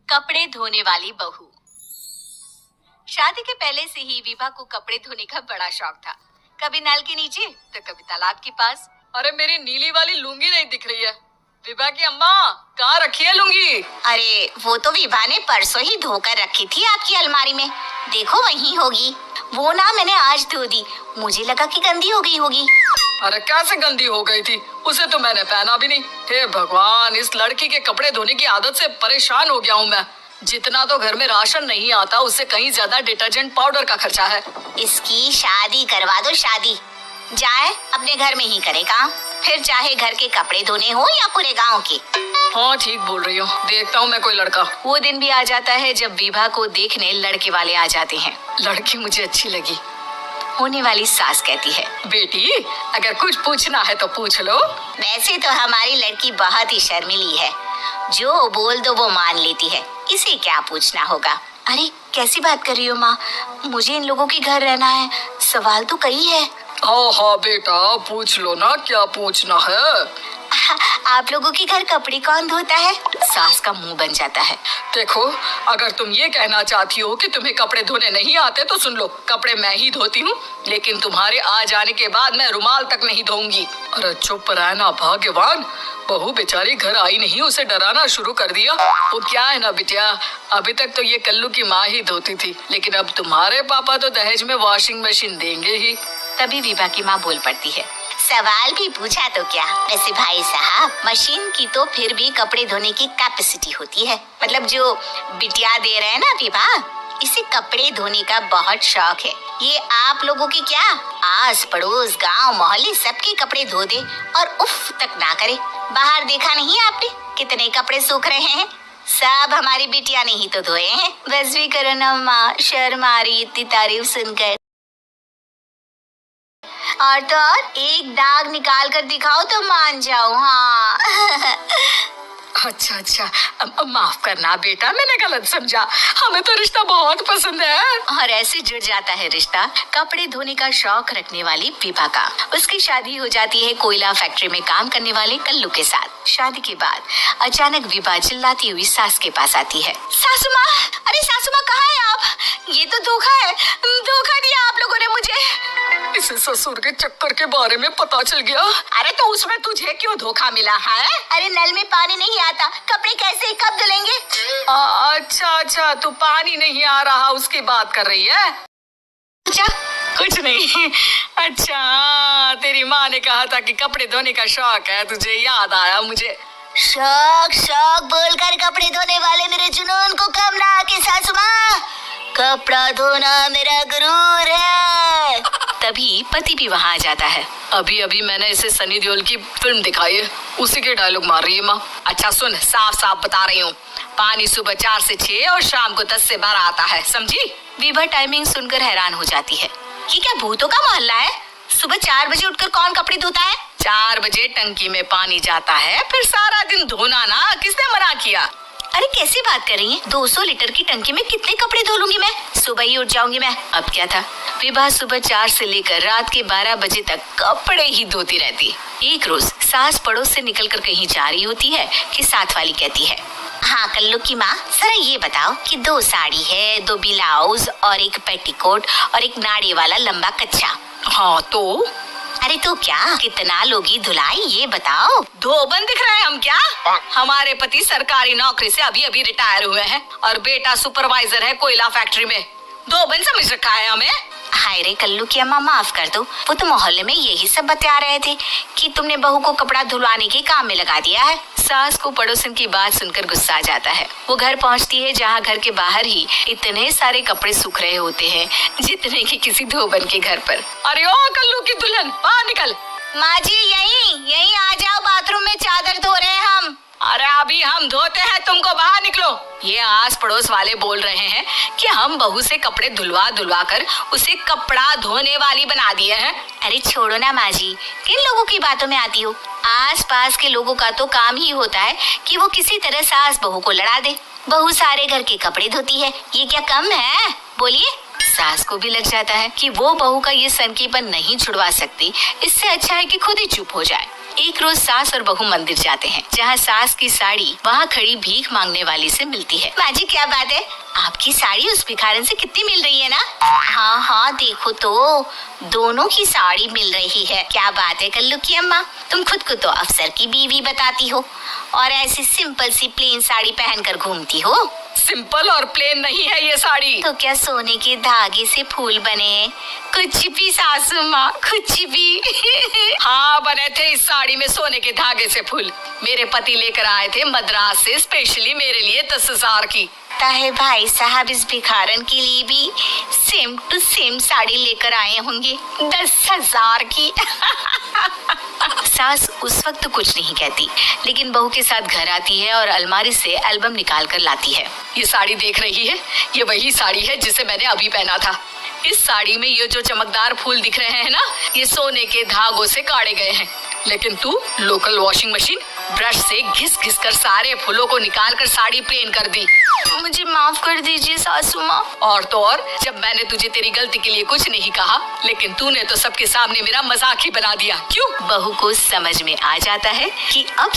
कपड़े धोने वाली बहू। शादी के पहले से ही विभा को कपड़े धोने का बड़ा शौक था। कभी नल के नीचे तो कभी तालाब के पास। अरे मेरी नीली वाली लुंगी नहीं दिख रही है। विभा की अम्मा कहाँ रखी है लुंगी? अरे वो तो विभा ने परसों ही धोकर रखी थी आपकी अलमारी में, देखो वहीं होगी। वो ना मैंने आज धो दी, मुझे लगा कि गंदी हो गई होगी। अरे कैसे गंदी हो गई थी? उसे तो मैंने पहना भी नहीं। हे भगवान, इस लड़की के कपड़े धोने की आदत से परेशान हो गया हूँ मैं। जितना तो घर में राशन नहीं आता, उससे कहीं ज्यादा डिटर्जेंट पाउडर का खर्चा है। इसकी शादी करवा दो, शादी जाए अपने घर में ही करे काम, फिर चाहे घर के कपड़े धोने हो या पूरे गांव के। हाँ ठीक बोल रही हो, देखता हूँ मैं कोई लड़का। वो दिन भी आ जाता है जब विभा को देखने लड़के वाले आ जाते हैं। लड़की मुझे अच्छी लगी। होने वाली सास कहती है, बेटी अगर कुछ पूछना है तो पूछ लो। वैसे तो हमारी लड़की बहुत ही शर्मीली है, जो बोल दो वो मान लेती है, इसे क्या पूछना होगा। अरे कैसी बात कर रही हो माँ, मुझे इन लोगों के घर रहना है, सवाल तो कई है। हाँ हाँ बेटा पूछ लो ना, क्या पूछना है। आप लोगों के घर कपड़े कौन धोता है? सास का मुंह बन जाता है। देखो अगर तुम ये कहना चाहती हो कि तुम्हें कपड़े धोने नहीं आते तो सुन लो, कपड़े मैं ही धोती हूँ, लेकिन तुम्हारे आ जाने के बाद मैं रुमाल तक नहीं धोऊंगी। अरे चुप रहना भगवान, बहू बेचारी घर आई नहीं, उसे डराना शुरू कर दिया। वो क्या है ना बिटिया, अभी तक तो ये कल्लू की माँ ही धोती थी, लेकिन अब तुम्हारे पापा तो दहेज में वॉशिंग मशीन देंगे ही। तभी विभा की माँ बोल पड़ती है, सवाल भी पूछा तो क्या। वैसे भाई साहब, मशीन की तो फिर भी कपड़े धोने की कैपेसिटी होती है, मतलब जो बिटिया दे रहे हैं ना विभा, इसे कपड़े धोने का बहुत शौक है। ये आप लोगों की क्या, आस पड़ोस गांव मोहल्ले सबके कपड़े धो दे और उफ तक ना करे। बाहर देखा नहीं आपने कितने कपड़े सूख रहे हैं, सब हमारी बिटिया ने ही तो धोए हैं। बस भी करो ना माँ, शर्म आ रही इतनी तारीफ सुनकर। और तो और एक दाग निकाल कर दिखाओ तो मान जाओ। हाँ अच्छा अच्छा, माफ करना बेटा, मैंने गलत समझा। हमें तो रिश्ता बहुत पसंद है। और ऐसे जुड़ जाता है रिश्ता कपड़े धोने का शौक रखने वाली विभा का। उसकी शादी हो जाती है कोयला फैक्ट्री में काम करने वाले कल्लू के साथ। शादी के बाद अचानक विभा चिल्लाती हुई सास के पास आती है, सासू माँ, अरे सासू माँ कहाँ है आप? ये तो धोखा है, धोखा दिया आप लोगों ने मुझे। इसे ससुर के चक्कर के बारे में पता चल गया। अरे तो उसमें तुझे क्यों धोखा मिला है? अरे नल में पानी नहीं आता, कपड़े कैसे कब धुलेंगे? अच्छा अच्छा, तू पानी नहीं आ रहा उसकी बात कर रही है? अच्छा कुछ नहीं। अच्छा तेरी माँ ने कहा था कि कपड़े धोने का शौक है, तुझे याद आया मुझे। शौक शौक बोलकर कपड़े धोने वाले मेरे जुनून को कम ना आके सासू माँ, कपड़ा धोना मेरा गुरूर है। तभी पति भी वहाँ आ जाता है। अभी अभी मैंने इसे सनी देओल की फिल्म दिखाई है, उसी के डायलॉग मार रही है माँ। अच्छा सुन, साफ साफ बता रही हूँ, पानी सुबह 4 से 6 और शाम को 10 से 12 आता है, समझी? विभा टाइमिंग सुनकर हैरान हो जाती है। ये क्या भूतों का मोहल्ला है? सुबह 4 बजे उठकर कौन कपड़े धोता है? 4 बजे टंकी में पानी जाता है, फिर सारा दिन धोना ना, किसने मना किया? अरे कैसी बात कर रही हैं? 200 लीटर की टंकी में कितने कपड़े धो लूंगी मैं, सुबह ही उठ जाऊंगी मैं। अब क्या था, विभा सुबह 4 से लेकर रात के 12 बजे तक कपड़े ही धोती रहती। एक रोज सास पड़ोस से निकलकर कहीं जा रही होती है कि साथ वाली कहती है, हाँ कल्लू की माँ, जरा ये बताओ कि 2 साड़ी है, 2 ब्लाउज और एक पेटीकोट और एक नाड़ी वाला लंबा कच्चा। हाँ तो? अरे तो क्या, कितना लोगी धुलाई ये बताओ। धोबन दिख रहे हैं हम क्या? हमारे पति सरकारी नौकरी से अभी अभी रिटायर हुए हैं और बेटा सुपरवाइजर है कोयला फैक्ट्री में। धोबन समझ रखा है हमें। हाय रे कल्लू की अम्मा, माफ कर दो, वो तो मोहल्ले में यही सब बता रहे थे कि तुमने बहू को कपड़ा धुलवाने के काम में लगा दिया है। सास को पड़ोसन की बात सुनकर गुस्सा आ जाता है। वो घर पहुंचती है जहां घर के बाहर ही इतने सारे कपड़े सूख रहे होते हैं जितने कि किसी धोबन के घर पर। अरे ओ कल्लू की दुल्हन, बाहर निकल। माँ जी यहीं आ जाओ, बाथरूम में चादर धो रहे हैं हम। अरे अभी हम धोते हैं, तुमको बाहर निकलो। ये आस पड़ोस वाले बोल रहे हैं कि हम बहू से कपड़े धुलवा कर उसे कपड़ा धोने वाली बना दिए हैं। अरे छोड़ो ना माँ जी, किन लोगों की बातों में आती हो? आस पास के लोगों का तो काम ही होता है कि वो किसी तरह सास बहू को लड़ा दे। बहू सारे घर के कपड़े धोती है, ये क्या कम है? बोलिए। सास को भी लग जाता है कि वो बहू का ये सनकीपन नहीं छुड़वा सकती, इससे अच्छा है कि खुद ही चुप हो जाए। एक रोज सास और बहू मंदिर जाते हैं, जहाँ सास की साड़ी वहाँ खड़ी भीख मांगने वाली से मिलती है। माँ जी क्या बात है, आपकी साड़ी उस भिखारन से कितनी मिल रही है ना? हाँ हाँ देखो तो दोनों की साड़ी मिल रही है। क्या बात है कल्लू की अम्मा, तुम खुद को तो अफसर की बीवी बताती हो और ऐसी सिंपल सी प्लेन साड़ी पहनकर घूमती हो। सिंपल और प्लेन नहीं है ये साड़ी। तो क्या सोने के धागे से फूल बने हैं? कुछ भी सासू माँ, कुछ भी। हाँ बने थे इस साड़ी में सोने के धागे से फूल। मेरे पति लेकर आए थे मद्रास से स्पेशली मेरे लिए 10,000 की। ताहे भाई साहब इस भिखारन के लिए भी सेम टू सेम साड़ी लेकर आए होंगे 10,000 की। सास उस वक्त तो कुछ नहीं कहती, लेकिन बहू के साथ घर आती है और अलमारी से एल्बम निकाल कर लाती है। ये साड़ी देख रही है, ये वही साड़ी है जिसे मैंने अभी पहना था। इस साड़ी में ये जो चमकदार फूल दिख रहे हैं ना, ये सोने के धागों से काटे गए हैं। लेकिन तू लोकल वॉशिंग मशीन ब्रश से घिस घिस कर सारे फूलों को निकाल कर साड़ी प्लेन कर दी। मुझे माफ कर दीजिए सासू माँ। और तो और, जब मैंने तुझे तेरी गलती के लिए कुछ नहीं कहा, लेकिन तूने तो सबके सामने मेरा मजाक ही बना दिया। क्यों? बहू को समझ में आ जाता है कि अब